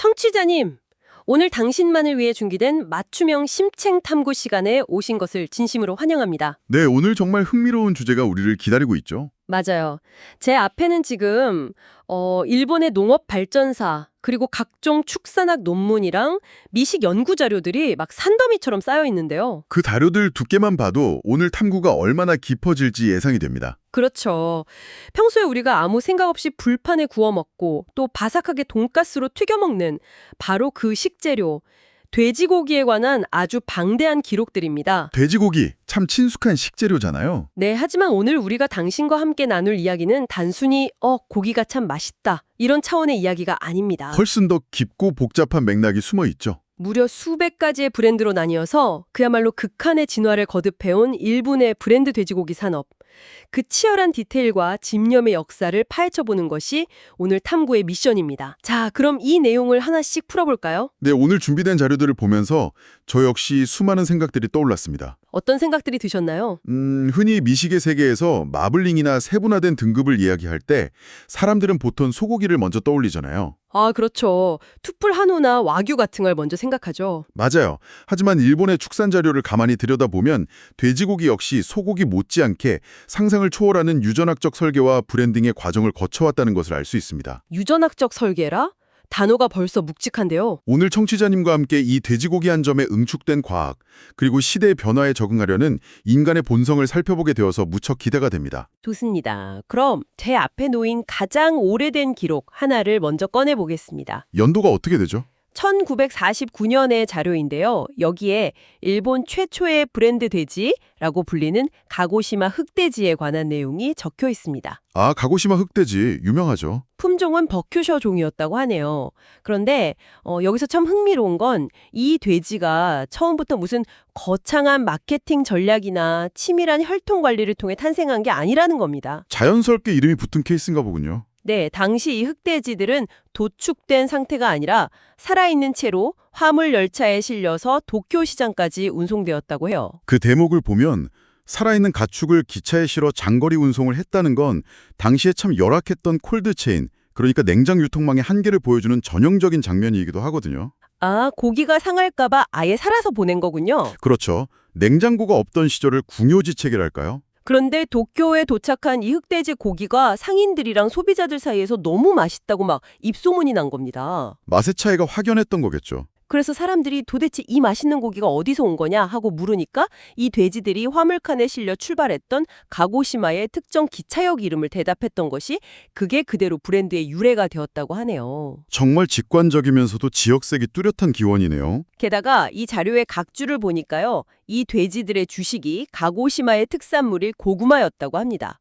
청취자님, 오늘 당신만을 위해 준비된 맞춤형 심층 탐구 시간에 오신 것을 진심으로 환영합니다. 네, 오늘 정말 흥미로운 주제가 우리를 기다리고 있죠. 맞아요. 제 앞에는 지금 일본의 농업 발전사 그리고 각종 축산학 논문이랑 미식 연구 자료들이 막 산더미처럼 쌓여 있는데요. 그 자료들 두께만 봐도 오늘 탐구가 얼마나 깊어질지 예상이 됩니다. 그렇죠. 평소에 우리가 아무 생각 없이 불판에 구워 먹고 또 바삭하게 돈가스로 튀겨 먹는 바로 그 식재료, 돼지고기에 관한 아주 방대한 기록들입니다. 돼지고기, 참 친숙한 식재료잖아요. 네, 하지만 오늘 우리가 당신과 함께 나눌 이야기는 단순히 고기가 참 맛있다 이런 차원의 이야기가 아닙니다. 훨씬 더 깊고 복잡한 맥락이 숨어 있죠. 무려 수백 가지의 브랜드로 나뉘어서 그야말로 극한의 진화를 거듭해온 일본의 브랜드 돼지고기 산업. 그 치열한 디테일과 집념의 역사를 파헤쳐보는 것이 오늘 탐구의 미션입니다. 자, 그럼 이 내용을 하나씩 풀어볼까요? 네, 오늘 준비된 자료들을 보면서 저 역시 수많은 생각들이 떠올랐습니다. 어떤 생각들이 드셨나요? 흔히 미식의 세계에서 마블링이나 세분화된 등급을 이야기할 때 사람들은 보통 소고기를 먼저 떠올리잖아요. 아, 그렇죠. 투풀 한우나 와규 같은 걸 먼저 생각하죠. 맞아요. 하지만 일본의 축산 자료를 가만히 들여다보면 돼지고기 역시 소고기 못지않게 상상을 초월하는 유전학적 설계와 브랜딩의 과정을 거쳐왔다는 것을 알 수 있습니다. 유전학적 설계라? 단어가 벌써 묵직한데요. 오늘 청취자님과 함께 이 돼지고기 한 점에 응축된 과학, 그리고 시대의 변화에 적응하려는 인간의 본성을 살펴보게 되어서 무척 기대가 됩니다. 좋습니다. 그럼 제 앞에 놓인 가장 오래된 기록 하나를 먼저 꺼내보겠습니다. 연도가 어떻게 되죠? 1949년의 자료인데요. 여기에 일본 최초의 브랜드 돼지라고 불리는 가고시마 흑돼지에 관한 내용이 적혀 있습니다. 아, 가고시마 흑돼지 유명하죠. 품종은 버큐셔 종이었다고 하네요. 그런데 여기서 참 흥미로운 건 이 돼지가 처음부터 무슨 거창한 마케팅 전략이나 치밀한 혈통 관리를 통해 탄생한 게 아니라는 겁니다. 자연스럽게 이름이 붙은 케이스인가 보군요. 네, 당시 이 흑돼지들은 도축된 상태가 아니라 살아있는 채로 화물 열차에 실려서 도쿄 시장까지 운송되었다고 해요. 그 대목을 보면 살아있는 가축을 기차에 실어 장거리 운송을 했다는 건 당시에 참 열악했던 콜드체인, 그러니까 냉장 유통망의 한계를 보여주는 전형적인 장면이기도 하거든요. 아, 고기가 상할까 봐 아예 살아서 보낸 거군요. 그렇죠. 냉장고가 없던 시절을 궁요지책이랄까요? 그런데 도쿄에 도착한 이 흑돼지 고기가 상인들이랑 소비자들 사이에서 너무 맛있다고 막 입소문이 난 겁니다. 맛의 차이가 확연했던 거겠죠. 그래서 사람들이 도대체 이 맛있는 고기가 어디서 온 거냐 하고 물으니까 이 돼지들이 화물칸에 실려 출발했던 가고시마의 특정 기차역 이름을 대답했던 것이 그게 그대로 브랜드의 유래가 되었다고 하네요. 정말 직관적이면서도 지역색이 뚜렷한 기원이네요. 게다가 이 자료의 각주를 보니까요. 이 돼지들의 주식이 가고시마의 특산물일 고구마였다고 합니다.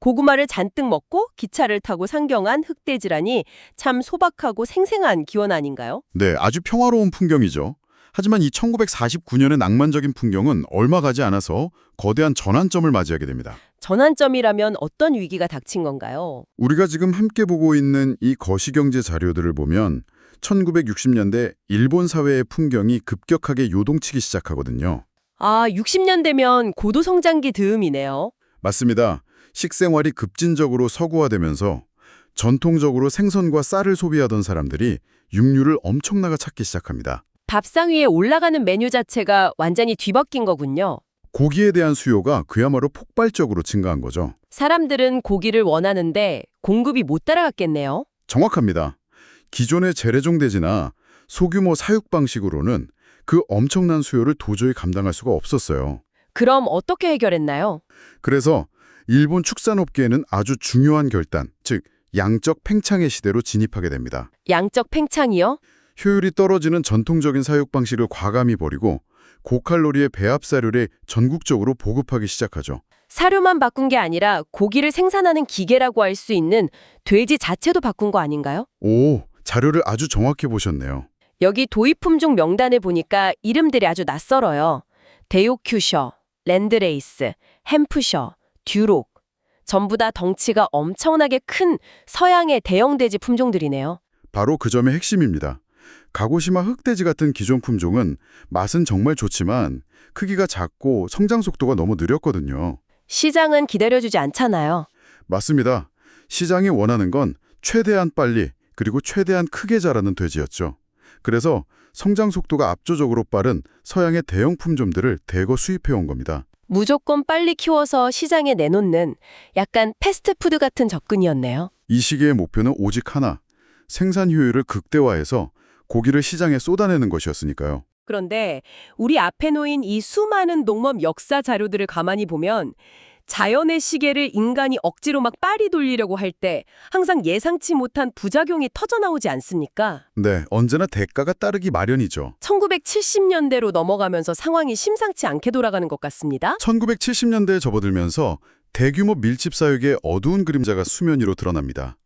고구마를 잔뜩 먹고 기차를 타고 상경한 흑돼지라니 참 소박하고 생생한 기원 아닌가요? 네, 아주 평화로운 풍경이죠. 하지만 이 1949년의 낭만적인 풍경은 얼마 가지 않아서 거대한 전환점을 맞이하게 됩니다. 전환점이라면 어떤 위기가 닥친 건가요? 우리가 지금 함께 보고 있는 이 거시경제 자료들을 보면 1960년대 일본 사회의 풍경이 급격하게 요동치기 시작하거든요. 아, 60년대면 고도성장기 즈음이네요. 맞습니다. 식생활이 급진적으로 서구화되면서 전통적으로 생선과 쌀을 소비하던 사람들이 육류를 엄청나게 찾기 시작합니다. 밥상 위에 올라가는 메뉴 자체가 완전히 뒤바뀐 거군요. 고기에 대한 수요가 그야말로 폭발적으로 증가한 거죠. 사람들은 고기를 원하는데 공급이 못 따라갔겠네요. 정확합니다. 기존의 재래종 돼지나 소규모 사육 방식으로는 그 엄청난 수요를 도저히 감당할 수가 없었어요. 그럼 어떻게 해결했나요? 그래서 일본 축산업계에는 아주 중요한 결단, 즉 양적 팽창의 시대로 진입하게 됩니다. 양적 팽창이요? 효율이 떨어지는 전통적인 사육 방식을 과감히 버리고 고칼로리의 배합사료를 전국적으로 보급하기 시작하죠. 사료만 바꾼 게 아니라 고기를 생산하는 기계라고 할 수 있는 돼지 자체도 바꾼 거 아닌가요? 오, 자료를 아주 정확히 보셨네요. 여기 도입 품종 명단에 보니까 이름들이 아주 낯설어요. 데요큐셔, 랜드레이스, 햄프셔, 듀록. 전부 다 덩치가 엄청나게 큰 서양의 대형 돼지 품종들이네요. 바로 그 점의 핵심입니다. 가고시마 흑돼지 같은 기존 품종은 맛은 정말 좋지만 크기가 작고 성장 속도가 너무 느렸거든요. 시장은 기다려주지 않잖아요. 맞습니다. 시장이 원하는 건 최대한 빨리 그리고 최대한 크게 자라는 돼지였죠. 그래서 성장 속도가 압도적으로 빠른 서양의 대형 품종들을 대거 수입해온 겁니다. 무조건 빨리 키워서 시장에 내놓는 약간 패스트푸드 같은 접근이었네요. 이 시기의 목표는 오직 하나, 생산 효율을 극대화해서 고기를 시장에 쏟아내는 것이었으니까요. 그런데 우리 앞에 놓인 이 수많은 농업 역사 자료들을 가만히 보면 자연의 시계를 인간이 억지로 막 빨리 돌리려고 할 때 항상 예상치 못한 부작용이 터져나오지 않습니까? 네, 언제나 대가가 따르기 마련이죠. 1970년대로 넘어가면서 상황이 심상치 않게 돌아가는 것 같습니다. 1970년대에 접어들면서 대규모 밀집 사육의 어두운 그림자가 수면 위로 드러납니다.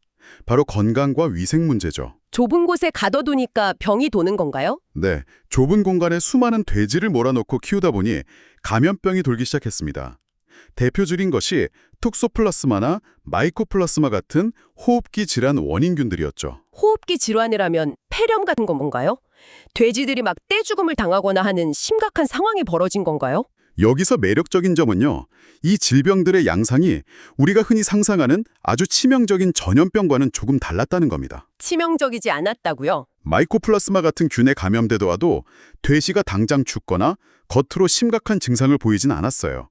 바로 건강과 위생 문제죠. 좁은 곳에 가둬두니까 병이 도는 건가요? 네, 좁은 공간에 수많은 돼지를 몰아넣고 키우다 보니 감염병이 돌기 시작했습니다. 대표적인 것이 톡소플라스마나 마이코플라스마 같은 호흡기 질환 원인균들이었죠. 호흡기 질환이라면 폐렴 같은 건가요? 돼지들이 막 떼죽음을 당하거나 하는 심각한 상황이 벌어진 건가요? 여기서 매력적인 점은요, 이 질병들의 양상이 우리가 흔히 상상하는 아주 치명적인 전염병과는 조금 달랐다는 겁니다. 치명적이지 않았다고요? 마이코플라스마 같은 균에 감염되더라도 돼지가 당장 죽거나 겉으로 심각한 증상을 보이진 않았어요.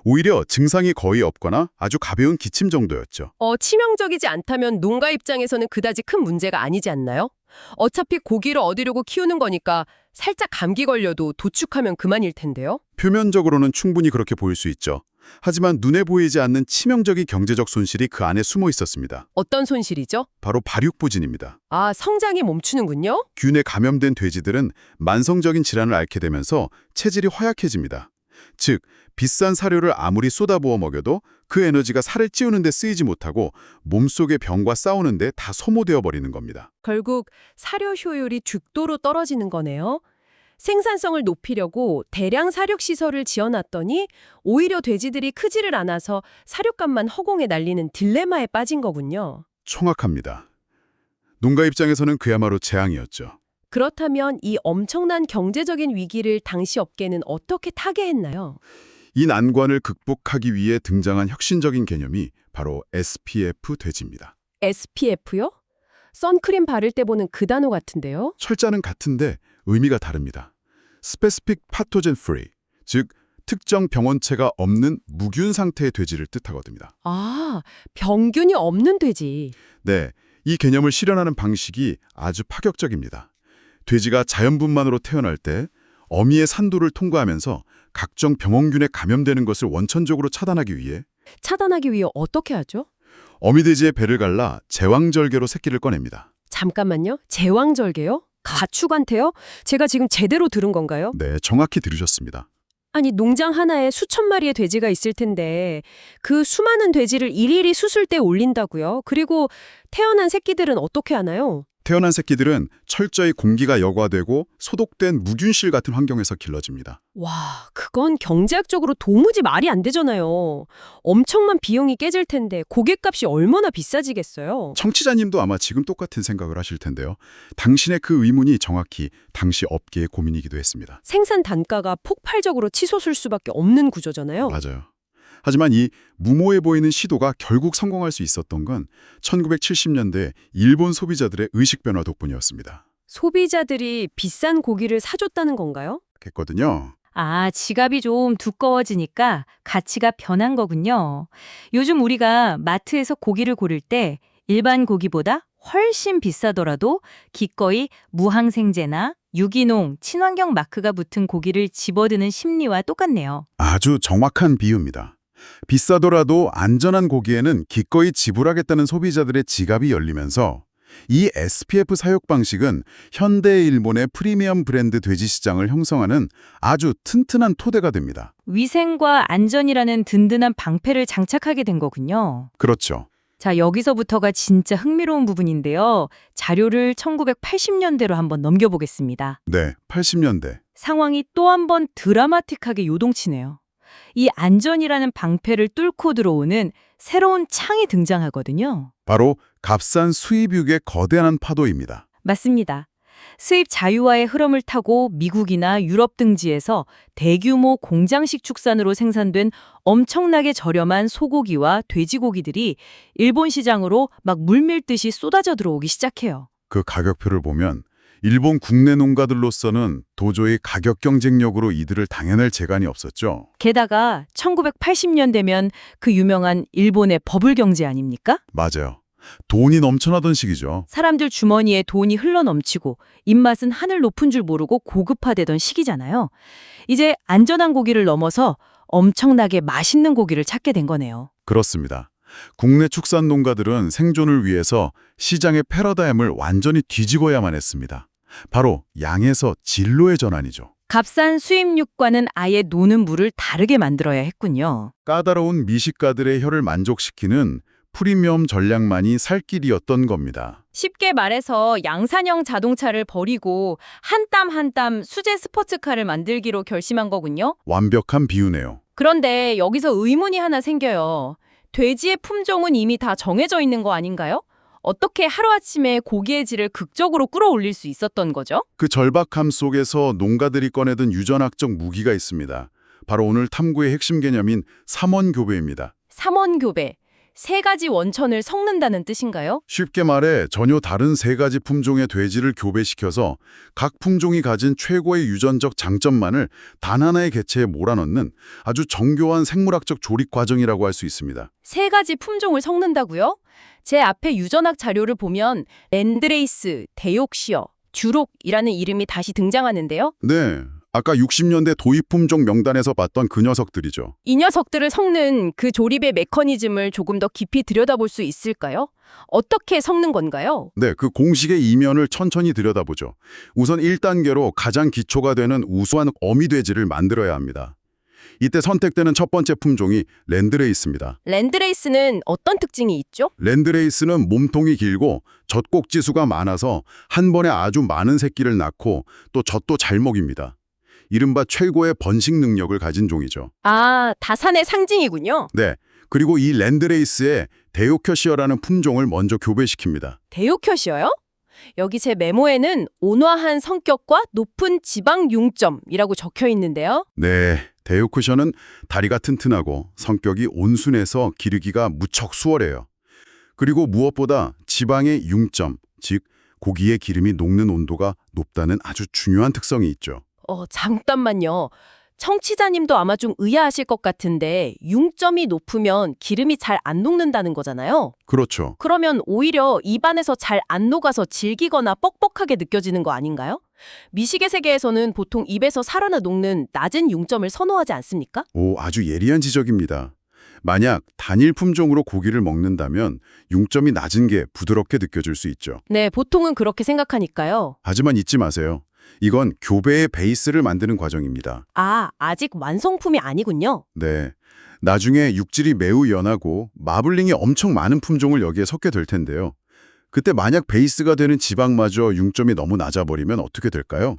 오히려 증상이 거의 없거나 아주 가벼운 기침 정도였죠. 치명적이지 않다면 농가 입장에서는 그다지 큰 문제가 아니지 않나요? 어차피 고기를 얻으려고 키우는 거니까 살짝 감기 걸려도 도축하면 그만일 텐데요. 표면적으로는 충분히 그렇게 보일 수 있죠. 하지만 눈에 보이지 않는 치명적인 경제적 손실이 그 안에 숨어 있었습니다. 어떤 손실이죠? 바로 발육부진입니다. 아, 성장이 멈추는군요? 균에 감염된 돼지들은 만성적인 질환을 앓게 되면서 체질이 허약해집니다. 즉, 비싼 사료를 아무리 쏟아부어 먹여도 그 에너지가 살을 찌우는 데 쓰이지 못하고 몸속의 병과 싸우는 데 다 소모되어 버리는 겁니다. 결국 사료 효율이 죽도로 떨어지는 거네요. 생산성을 높이려고 대량 사육 시설을 지어놨더니 오히려 돼지들이 크지를 않아서 사료값만 허공에 날리는 딜레마에 빠진 거군요. 정확합니다. 농가 입장에서는 그야말로 재앙이었죠. 그렇다면 이 엄청난 경제적인 위기를 당시 업계는 어떻게 타개했나요? 이 난관을 극복하기 위해 등장한 혁신적인 개념이 바로 SPF 돼지입니다. SPF요? 선크림 바를 때 보는 그 단어 같은데요? 철자는 같은데 의미가 다릅니다. Specific Pathogen Free, 즉 특정 병원체가 없는 무균 상태의 돼지를 뜻하거든요. 아, 병균이 없는 돼지. 네, 이 개념을 실현하는 방식이 아주 파격적입니다. 돼지가 자연분만으로 태어날 때 어미의 산도를 통과하면서 각종 병원균에 감염되는 것을 원천적으로 차단하기 위해 어떻게 하죠? 어미 돼지의 배를 갈라 제왕절개로 새끼를 꺼냅니다. 잠깐만요. 제왕절개요? 가축한테요? 제가 지금 제대로 들은 건가요? 네, 정확히 들으셨습니다. 아니, 농장 하나에 수천 마리의 돼지가 있을 텐데 그 수많은 돼지를 일일이 수술대에 올린다고요? 그리고 태어난 새끼들은 어떻게 하나요? 태어난 새끼들은 철저히 공기가 여과되고 소독된 무균실 같은 환경에서 길러집니다. 와, 그건 경제학적으로 도무지 말이 안 되잖아요. 엄청난 비용이 깨질 텐데 고깃값이 얼마나 비싸지겠어요? 청취자님도 아마 지금 똑같은 생각을 하실 텐데요. 당신의 그 의문이 정확히 당시 업계의 고민이기도 했습니다. 생산 단가가 폭발적으로 치솟을 수밖에 없는 구조잖아요. 맞아요. 하지만 이 무모해 보이는 시도가 결국 성공할 수 있었던 건 1970년대 일본 소비자들의 의식 변화 덕분이었습니다. 소비자들이 비싼 고기를 사줬다는 건가요? 했거든요. 아, 지갑이 좀 두꺼워지니까 가치가 변한 거군요. 요즘 우리가 마트에서 고기를 고를 때 일반 고기보다 훨씬 비싸더라도 기꺼이 무항생제나 유기농, 친환경 마크가 붙은 고기를 집어드는 심리와 똑같네요. 아주 정확한 비유입니다. 비싸더라도 안전한 고기에는 기꺼이 지불하겠다는 소비자들의 지갑이 열리면서 이 SPF 사육 방식은 현대 일본의 프리미엄 브랜드 돼지 시장을 형성하는 아주 튼튼한 토대가 됩니다. 위생과 안전이라는 든든한 방패를 장착하게 된 거군요. 그렇죠. 자, 여기서부터가 진짜 흥미로운 부분인데요. 자료를 1980년대로 한번 넘겨보겠습니다. 네, 80년대. 상황이 또 한 번 드라마틱하게 요동치네요. 이 안전이라는 방패를 뚫고 들어오는 새로운 창이 등장하거든요. 바로 값싼 수입육의 거대한 파도입니다. 맞습니다. 수입 자유화의 흐름을 타고 미국이나 유럽 등지에서 대규모 공장식 축산으로 생산된 엄청나게 저렴한 소고기와 돼지고기들이 일본 시장으로 막 물밀듯이 쏟아져 들어오기 시작해요. 그 가격표를 보면 일본 국내 농가들로서는 도저히 가격 경쟁력으로 이들을 당해낼 재간이 없었죠. 게다가 1980년 되면 그 유명한 일본의 버블 경제 아닙니까? 맞아요. 돈이 넘쳐나던 시기죠. 사람들 주머니에 돈이 흘러넘치고 입맛은 하늘 높은 줄 모르고 고급화되던 시기잖아요. 이제 안전한 고기를 넘어서 엄청나게 맛있는 고기를 찾게 된 거네요. 그렇습니다. 국내 축산 농가들은 생존을 위해서 시장의 패러다임을 완전히 뒤집어야만 했습니다. 바로 양에서 질로의 전환이죠. 값싼 수입육과는 아예 노는 물을 다르게 만들어야 했군요. 까다로운 미식가들의 혀를 만족시키는 프리미엄 전략만이 살 길이었던 겁니다. 쉽게 말해서 양산형 자동차를 버리고 한 땀 한 땀 수제 스포츠카를 만들기로 결심한 거군요. 완벽한 비유네요. 그런데 여기서 의문이 하나 생겨요. 돼지의 품종은 이미 다 정해져 있는 거 아닌가요? 어떻게 하루아침에 고기의 질을 극적으로 끌어올릴 수 있었던 거죠? 그 절박함 속에서 농가들이 꺼내든 유전학적 무기가 있습니다. 바로 오늘 탐구의 핵심 개념인 삼원교배입니다. 삼원교배. 세 가지 원천을 섞는다는 뜻인가요? 쉽게 말해 전혀 다른 세 가지 품종의 돼지를 교배시켜서 각 품종이 가진 최고의 유전적 장점만을 단 하나의 개체에 몰아넣는 아주 정교한 생물학적 조립 과정이라고 할 수 있습니다. 세 가지 품종을 섞는다고요? 제 앞에 유전학 자료를 보면 랜드레이스, 데욕시어, 듀록이라는 이름이 다시 등장하는데요. 네, 아까 60년대 도입 품종 명단에서 봤던 그 녀석들이죠. 이 녀석들을 섞는 그 조립의 메커니즘을 조금 더 깊이 들여다볼 수 있을까요? 어떻게 섞는 건가요? 네, 그 공식의 이면을 천천히 들여다보죠. 우선 1단계로 가장 기초가 되는 우수한 어미돼지를 만들어야 합니다. 이때 선택되는 첫 번째 품종이 랜드레이스입니다. 랜드레이스는 어떤 특징이 있죠? 랜드레이스는 몸통이 길고 젖꼭지수가 많아서 한 번에 아주 많은 새끼를 낳고 또 젖도 잘 먹입니다. 이른바 최고의 번식 능력을 가진 종이죠. 아, 다산의 상징이군요. 네, 그리고 이 랜드레이스에 데요켜시어라는 품종을 먼저 교배시킵니다. 데요켜시어요? 여기 제 메모에는 온화한 성격과 높은 지방 융점이라고 적혀 있는데요. 네, 데요크셔는 다리가 튼튼하고 성격이 온순해서 기르기가 무척 수월해요. 그리고 무엇보다 지방의 융점, 즉 고기의 기름이 녹는 온도가 높다는 아주 중요한 특성이 있죠. 잠깐만요. 청취자님도 아마 좀 의아하실 것 같은데 융점이 높으면 기름이 잘 안 녹는다는 거잖아요. 그렇죠. 그러면 오히려 입안에서 잘 안 녹아서 질기거나 뻑뻑하게 느껴지는 거 아닌가요? 미식의 세계에서는 보통 입에서 살아나 녹는 낮은 융점을 선호하지 않습니까? 오, 아주 예리한 지적입니다. 만약 단일 품종으로 고기를 먹는다면 융점이 낮은 게 부드럽게 느껴질 수 있죠. 네, 보통은 그렇게 생각하니까요. 하지만 잊지 마세요. 이건 교배의 베이스를 만드는 과정입니다. 아, 아직 완성품이 아니군요. 네. 나중에 육질이 매우 연하고 마블링이 엄청 많은 품종을 여기에 섞게 될 텐데요. 그때 만약 베이스가 되는 지방마저 융점이 너무 낮아버리면 어떻게 될까요?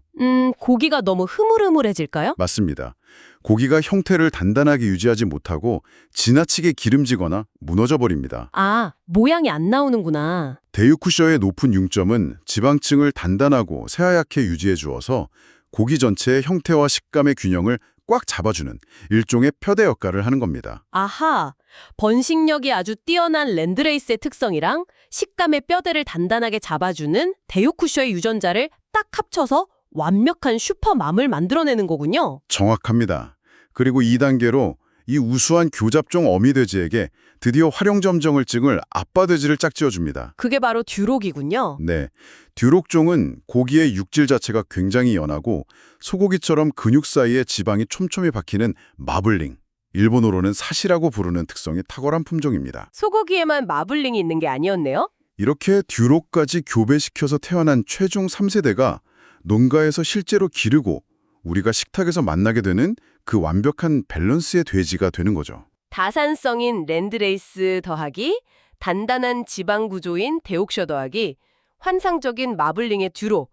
고기가 너무 흐물흐물해질까요? 맞습니다. 고기가 형태를 단단하게 유지하지 못하고 지나치게 기름지거나 무너져 버립니다. 아, 모양이 안 나오는구나. 데유쿠셔의 높은 융점은 지방층을 단단하고 새하얗게 유지해 주어서 고기 전체의 형태와 식감의 균형을 꽉 잡아주는 일종의 표대 역할을 하는 겁니다. 아하, 번식력이 아주 뛰어난 랜드레이스의 특성이랑 식감의 뼈대를 단단하게 잡아주는 데요쿠셔의 유전자를 딱 합쳐서 완벽한 슈퍼맘을 만들어내는 거군요. 정확합니다. 그리고 2단계로 이 우수한 교잡종 어미돼지에게 드디어 활용점정을 찍을 아빠돼지를 짝지어줍니다. 그게 바로 듀록이군요. 네, 듀록종은 고기의 육질 자체가 굉장히 연하고 소고기처럼 근육 사이에 지방이 촘촘히 박히는 마블링, 일본어로는 사시라고 부르는 특성이 탁월한 품종입니다. 소고기에만 마블링이 있는 게 아니었네요. 이렇게 듀록까지 교배시켜서 태어난 최종 3세대가 농가에서 실제로 기르고 우리가 식탁에서 만나게 되는 그 완벽한 밸런스의 돼지가 되는 거죠. 다산성인 랜드레이스 더하기, 단단한 지방 구조인 데옥셔 더하기, 환상적인 마블링의 듀록.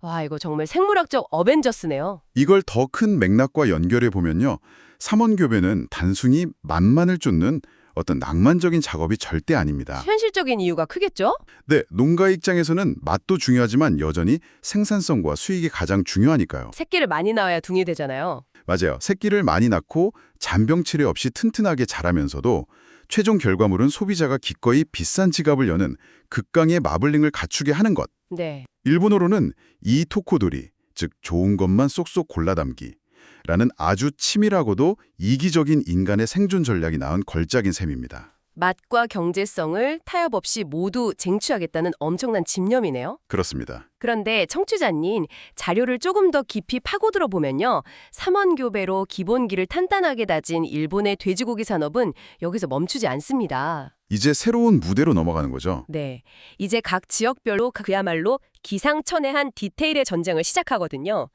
와, 이거 정말 생물학적 어벤져스네요. 이걸 더 큰 맥락과 연결해 보면요. 삼원교배는 단순히 맛만을 쫓는 어떤 낭만적인 작업이 절대 아닙니다. 현실적인 이유가 크겠죠? 네, 농가 입장에서는 맛도 중요하지만 여전히 생산성과 수익이 가장 중요하니까요. 새끼를 많이 낳아야 둥이 되잖아요. 맞아요. 새끼를 많이 낳고 잔병 치레 없이 튼튼하게 자라면서도 최종 결과물은 소비자가 기꺼이 비싼 지갑을 여는 극강의 마블링을 갖추게 하는 것. 네. 일본어로는 이토코도리, 즉 좋은 것만 쏙쏙 골라 담기라는 아주 치밀하고도 이기적인 인간의 생존 전략이 낳은 걸작인 셈입니다. 맛과 경제성을 타협 없이 모두 쟁취하겠다는 엄청난 집념이네요. 그렇습니다. 그런데 청취자님, 자료를 조금 더 깊이 파고들어 보면요. 삼원교배로 기본기를 탄탄하게 다진 일본의 돼지고기 산업은 여기서 멈추지 않습니다. 이제 새로운 무대로 넘어가는 거죠. 네, 이제 각 지역별로 그야말로 기상천외한 디테일의 전쟁을 시작하거든요.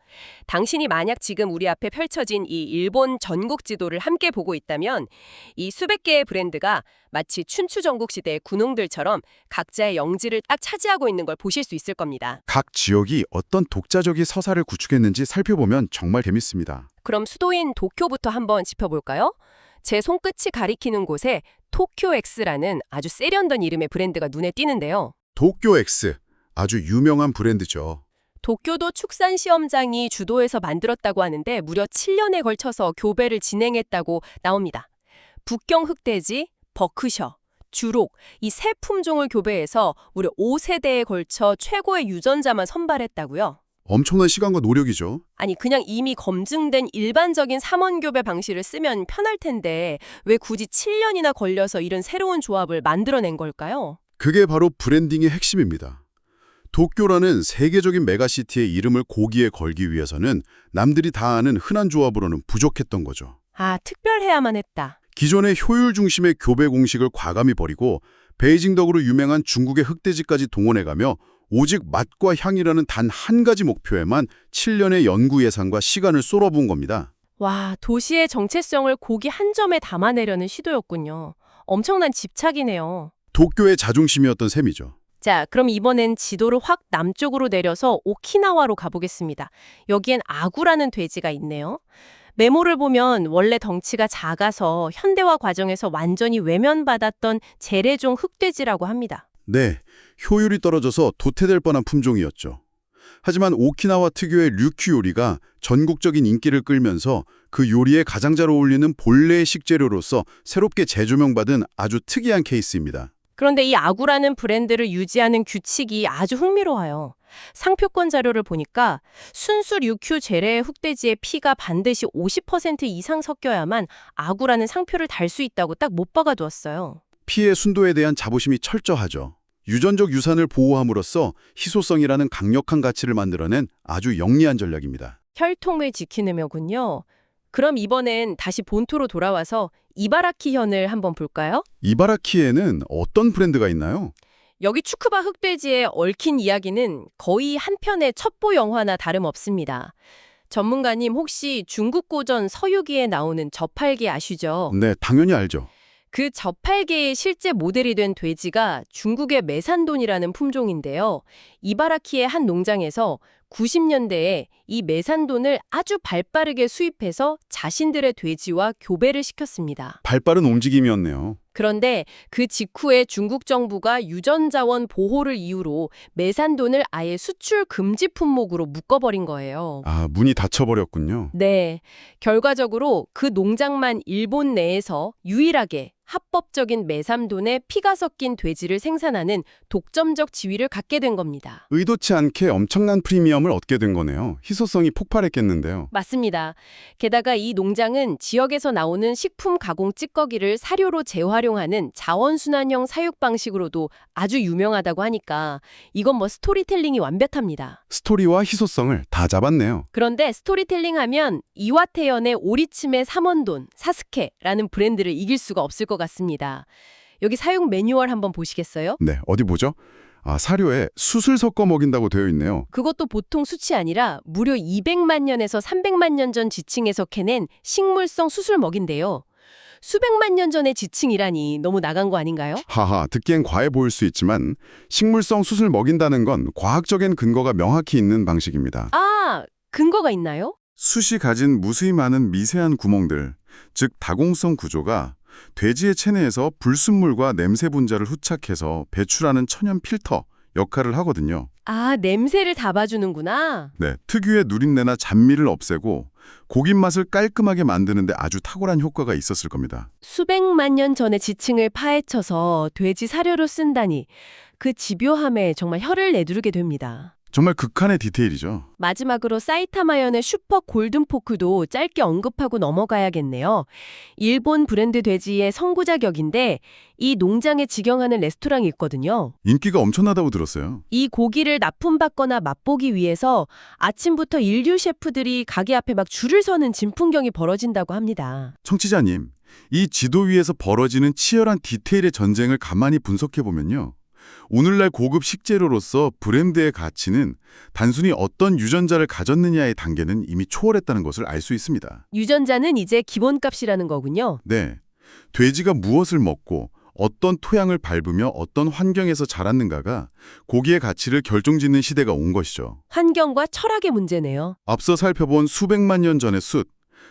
당신이 만약 지금 우리 앞에 펼쳐진 이 일본 전국 지도를 함께 보고 있다면 이 수백 개의 브랜드가 마치 춘추 전국 시대의 군웅들처럼 각자의 영지를 딱 차지하고 있는 걸 보실 수 있을 겁니다. 각 지역이 어떤 독자적인 서사를 구축했는지 살펴보면 정말 재밌습니다. 그럼 수도인 도쿄부터 한번 짚어볼까요? 제 손끝이 가리키는 곳에 토쿄엑스라는 아주 세련된 이름의 브랜드가 눈에 띄는데요. 도쿄엑스, 아주 유명한 브랜드죠. 도쿄도 축산시험장이 주도해서 만들었다고 하는데 무려 7년에 걸쳐서 교배를 진행했다고 나옵니다. 북경 흑돼지, 버크셔, 주록 이 세 품종을 교배해서 무려 5세대에 걸쳐 최고의 유전자만 선발했다고요. 엄청난 시간과 노력이죠. 아니 그냥 이미 검증된 일반적인 삼원교배 방식을 쓰면 편할 텐데 왜 굳이 7년이나 걸려서 이런 새로운 조합을 만들어낸 걸까요? 그게 바로 브랜딩의 핵심입니다. 도쿄라는 세계적인 메가시티의 이름을 고기에 걸기 위해서는 남들이 다 아는 흔한 조합으로는 부족했던 거죠. 아, 특별해야만 했다. 기존의 효율 중심의 교배 공식을 과감히 버리고 베이징 덕으로 유명한 중국의 흑돼지까지 동원해가며 오직 맛과 향이라는 단 한 가지 목표에만 7년의 연구 예산과 시간을 쏟아부은 겁니다. 와, 도시의 정체성을 고기 한 점에 담아내려는 시도였군요. 엄청난 집착이네요. 도쿄의 자존심이었던 셈이죠. 자, 그럼 이번엔 지도를 확 남쪽으로 내려서 오키나와로 가보겠습니다. 여기엔 아구라는 돼지가 있네요. 메모를 보면 원래 덩치가 작아서 현대화 과정에서 완전히 외면받았던 재래종 흑돼지라고 합니다. 네, 효율이 떨어져서 도태될 뻔한 품종이었죠. 하지만 오키나와 특유의 류큐 요리가 전국적인 인기를 끌면서 그 요리에 가장 잘 어울리는 본래의 식재료로서 새롭게 재조명받은 아주 특이한 케이스입니다. 그런데 이 아구라는 브랜드를 유지하는 규칙이 아주 흥미로워요. 상표권 자료를 보니까 순수 류큐 재래의 흑돼지의 피가 반드시 50% 이상 섞여야만 아구라는 상표를 달 수 있다고 딱 못 박아두었어요. 피의 순도에 대한 자부심이 철저하죠. 유전적 유산을 보호함으로써 희소성이라는 강력한 가치를 만들어낸 아주 영리한 전략입니다. 혈통을 지키는 묘군요. 그럼 이번엔 다시 본토로 돌아와서 이바라키 현을 한번 볼까요? 이바라키에는 어떤 브랜드가 있나요? 여기 추크바 흑돼지에 얽힌 이야기는 거의 한 편의 첩보 영화나 다름없습니다. 전문가님 혹시 중국 고전 서유기에 나오는 저팔계 아시죠? 네, 당연히 알죠. 그 저팔계의 실제 모델이 된 돼지가 중국의 메산돈이라는 품종인데요. 이바라키의 한 농장에서 90년대에 이 메산돈을 아주 발빠르게 수입해서 자신들의 돼지와 교배를 시켰습니다. 발빠른 움직임이었네요. 그런데 그 직후에 중국 정부가 유전자원 보호를 이유로 메산돈을 아예 수출 금지 품목으로 묶어버린 거예요. 아, 문이 닫혀버렸군요. 네, 결과적으로 그 농장만 일본 내에서 유일하게 합법적인 메삼돈에 피가 섞인 돼지를 생산하는 독점적 지위를 갖게 된 겁니다. 의도치 않게 엄청난 프리미엄을 얻게 된 거네요. 희소성이 폭발했겠는데요. 맞습니다. 게다가 이 농장은 지역에서 나오는 식품 가공 찌꺼기를 사료로 재활용하는 자원순환형 사육 방식으로도 아주 유명하다고 하니까 이건 뭐 스토리텔링이 완벽합니다. 스토리와 희소성을 다 잡았네요. 그런데 스토리텔링 하면 이와테현의 오리츠메 삼원돈, 사스케라는 브랜드를 이길 수가 없을 것 같습니다. 여기 사육 매뉴얼 한번 보시겠어요? 네, 어디 보죠? 아, 사료에 숯을 섞어 먹인다고 되어 있네요. 그것도 보통 숯이 아니라 무려 200만 년에서 300만 년 전 지층에서 캐낸 식물성 숯을 먹인대요. 수백만 년 전의 지층이라니 너무 나간 거 아닌가요? 하하, 듣기엔 과해 보일 수 있지만 식물성 숯을 먹인다는 건 과학적인 근거가 명확히 있는 방식입니다. 아, 근거가 있나요? 숯이 가진 무수히 많은 미세한 구멍들, 즉 다공성 구조가 돼지의 체내에서 불순물과 냄새 분자를 후착해서 배출하는 천연 필터 역할을 하거든요. 아, 냄새를 잡아주는구나. 네, 특유의 누린내나 잡미를 없애고 고기 맛을 깔끔하게 만드는 데 아주 탁월한 효과가 있었을 겁니다. 수백만 년 전의 지층을 파헤쳐서 돼지 사료로 쓴다니 그 집요함에 정말 혀를 내두르게 됩니다. 정말 극한의 디테일이죠. 마지막으로 사이타마현의 슈퍼 골든 포크도 짧게 언급하고 넘어가야겠네요. 일본 브랜드 돼지의 선구자격인데 이 농장에 직영하는 레스토랑이 있거든요. 인기가 엄청나다고 들었어요. 이 고기를 납품받거나 맛보기 위해서 아침부터 인류 셰프들이 가게 앞에 막 줄을 서는 진풍경이 벌어진다고 합니다. 청취자님, 이 지도 위에서 벌어지는 치열한 디테일의 전쟁을 가만히 분석해보면요. 오늘날 고급 식재료로서 브랜드의 가치는 단순히 어떤 유전자를 가졌느냐의 단계는 이미 초월했다는 것을 알 수 있습니다. 유전자는 이제 기본값이라는 거군요. 네, 돼지가 무엇을 먹고 어떤 토양을 밟으며 어떤 환경에서 자랐는가가 고기의 가치를 결정짓는 시대가 온 것이죠. 환경과 철학의 문제네요. 앞서 살펴본 수백만 년 전의 숯,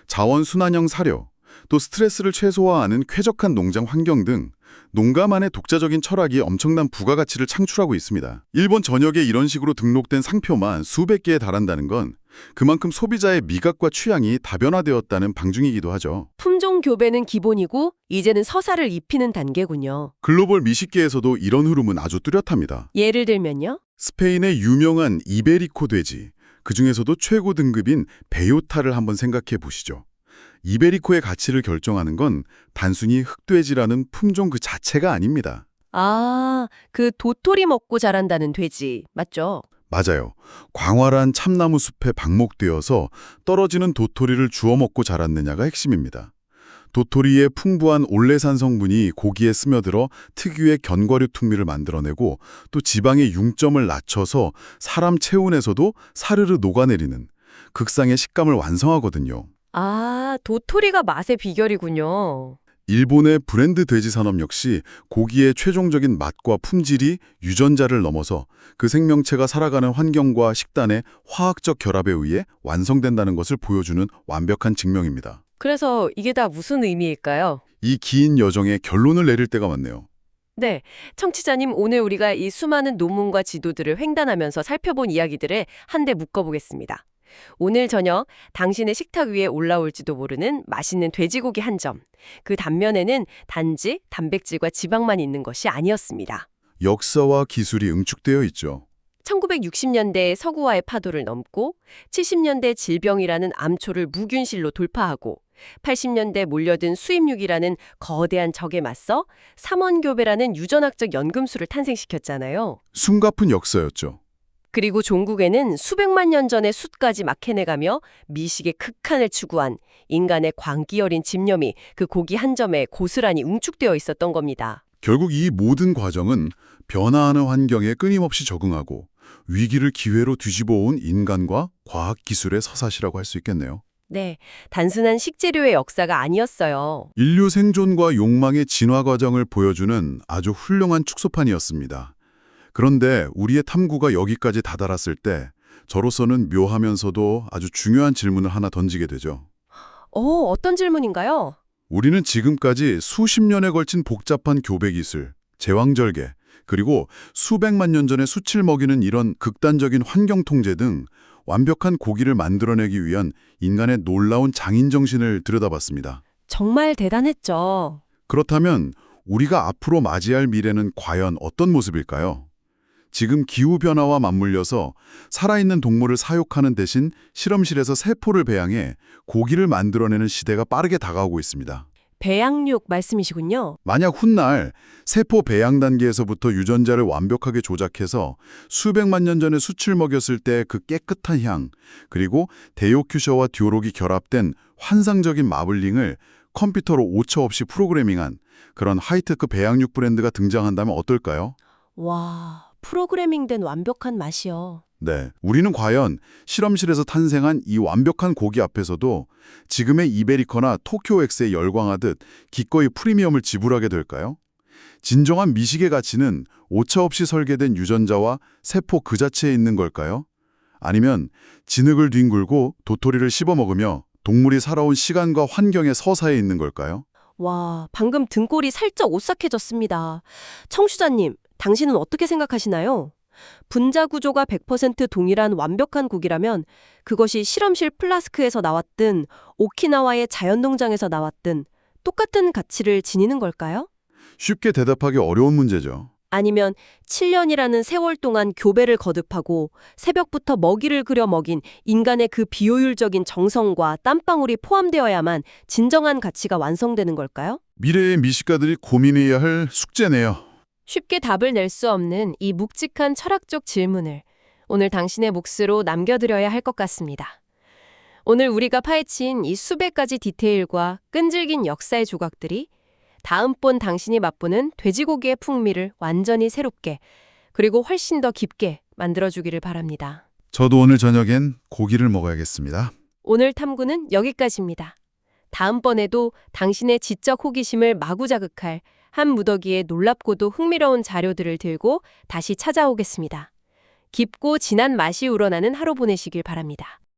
자원 순환형 사료, 또 스트레스를 최소화하는 쾌적한 농장 환경 등 농가만의 독자적인 철학이 엄청난 부가가치를 창출하고 있습니다. 일본 전역에 이런 식으로 등록된 상표만 수백 개에 달한다는 건 그만큼 소비자의 미각과 취향이 다변화되었다는 방증이기도 하죠. 품종 교배는 기본이고 이제는 서사를 입히는 단계군요. 글로벌 미식계에서도 이런 흐름은 아주 뚜렷합니다. 예를 들면요. 스페인의 유명한 이베리코 돼지, 그중에서도 최고 등급인 베요타를 한번 생각해 보시죠. 이베리코의 가치를 결정하는 건 단순히 흑돼지라는 품종 그 자체가 아닙니다. 아, 그 도토리 먹고 자란다는 돼지, 맞죠? 맞아요. 광활한 참나무 숲에 방목되어서 떨어지는 도토리를 주워 먹고 자랐느냐가 핵심입니다. 도토리의 풍부한 올레산 성분이 고기에 스며들어 특유의 견과류 풍미를 만들어내고 또 지방의 융점을 낮춰서 사람 체온에서도 사르르 녹아내리는 극상의 식감을 완성하거든요. 아, 도토리가 맛의 비결이군요. 일본의 브랜드 돼지 산업 역시 고기의 최종적인 맛과 품질이 유전자를 넘어서 그 생명체가 살아가는 환경과 식단의 화학적 결합에 의해 완성된다는 것을 보여주는 완벽한 증명입니다. 그래서 이게 다 무슨 의미일까요? 이 긴 여정의 결론을 내릴 때가 왔네요. 네, 청취자님 오늘 우리가 이 수많은 논문과 지도들을 횡단하면서 살펴본 이야기들을 한데 묶어보겠습니다. 오늘 저녁 당신의 식탁 위에 올라올지도 모르는 맛있는 돼지고기 한 점. 그 단면에는 단지 단백질과 지방만 있는 것이 아니었습니다. 역사와 기술이 응축되어 있죠. 1960년대에 서구화의 파도를 넘고 70년대 질병이라는 암초를 무균실로 돌파하고 80년대 몰려든 수입육이라는 거대한 적에 맞서 삼원교배라는 유전학적 연금술을 탄생시켰잖아요. 숨가쁜 역사였죠. 그리고 종국에는 수백만 년 전의 숯까지 막 해내가며 미식의 극한을 추구한 인간의 광기 어린 집념이 그 고기 한 점에 고스란히 응축되어 있었던 겁니다. 결국 이 모든 과정은 변화하는 환경에 끊임없이 적응하고 위기를 기회로 뒤집어온 인간과 과학기술의 서사시라고 할 수 있겠네요. 네, 단순한 식재료의 역사가 아니었어요. 인류 생존과 욕망의 진화 과정을 보여주는 아주 훌륭한 축소판이었습니다. 그런데 우리의 탐구가 여기까지 다다랐을 때 저로서는 묘하면서도 아주 중요한 질문을 하나 던지게 되죠. 어떤 질문인가요? 우리는 지금까지 수십 년에 걸친 복잡한 교배 기술, 제왕절개, 그리고 수백만 년 전에 숯을 먹이는 이런 극단적인 환경 통제 등 완벽한 고기를 만들어내기 위한 인간의 놀라운 장인정신을 들여다봤습니다. 정말 대단했죠. 그렇다면 우리가 앞으로 맞이할 미래는 과연 어떤 모습일까요? 지금 기후변화와 맞물려서 살아있는 동물을 사육하는 대신 실험실에서 세포를 배양해 고기를 만들어내는 시대가 빠르게 다가오고 있습니다. 배양육 말씀이시군요. 만약 훗날 세포 배양 단계에서부터 유전자를 완벽하게 조작해서 수백만 년 전에 숯을 먹였을 때 그 깨끗한 향, 그리고 데요큐셔와 듀록이 결합된 환상적인 마블링을 컴퓨터로 오차 없이 프로그래밍한 그런 하이테크 배양육 브랜드가 등장한다면 어떨까요? 와, 프로그래밍된 완벽한 맛이요. 네, 우리는 과연 실험실에서 탄생한 이 완벽한 고기 앞에서도 지금의 이베리커나 토쿄엑스에 열광하듯 기꺼이 프리미엄을 지불하게 될까요? 진정한 미식의 가치는 오차 없이 설계된 유전자와 세포 그 자체에 있는 걸까요? 아니면 진흙을 뒹굴고 도토리를 씹어먹으며 동물이 살아온 시간과 환경의 서사에 있는 걸까요? 와, 방금 등골이 살짝 오싹해졌습니다. 청취자님, 당신은 어떻게 생각하시나요? 분자 구조가 100% 동일한 완벽한 고기라면 그것이 실험실 플라스크에서 나왔든 오키나와의 자연농장에서 나왔든 똑같은 가치를 지니는 걸까요? 쉽게 대답하기 어려운 문제죠. 아니면 7년이라는 세월 동안 교배를 거듭하고 새벽부터 먹이를 그려 먹인 인간의 그 비효율적인 정성과 땀방울이 포함되어야만 진정한 가치가 완성되는 걸까요? 미래의 미식가들이 고민해야 할 숙제네요. 쉽게 답을 낼 수 없는 이 묵직한 철학적 질문을 오늘 당신의 몫으로 남겨드려야 할 것 같습니다. 오늘 우리가 파헤친 이 수백 가지 디테일과 끈질긴 역사의 조각들이 다음번 당신이 맛보는 돼지고기의 풍미를 완전히 새롭게 그리고 훨씬 더 깊게 만들어주기를 바랍니다. 저도 오늘 저녁엔 고기를 먹어야겠습니다. 오늘 탐구는 여기까지입니다. 다음번에도 당신의 지적 호기심을 마구 자극할 한 무더기의 놀랍고도 흥미로운 자료들을 들고 다시 찾아오겠습니다. 깊고 진한 맛이 우러나는 하루 보내시길 바랍니다.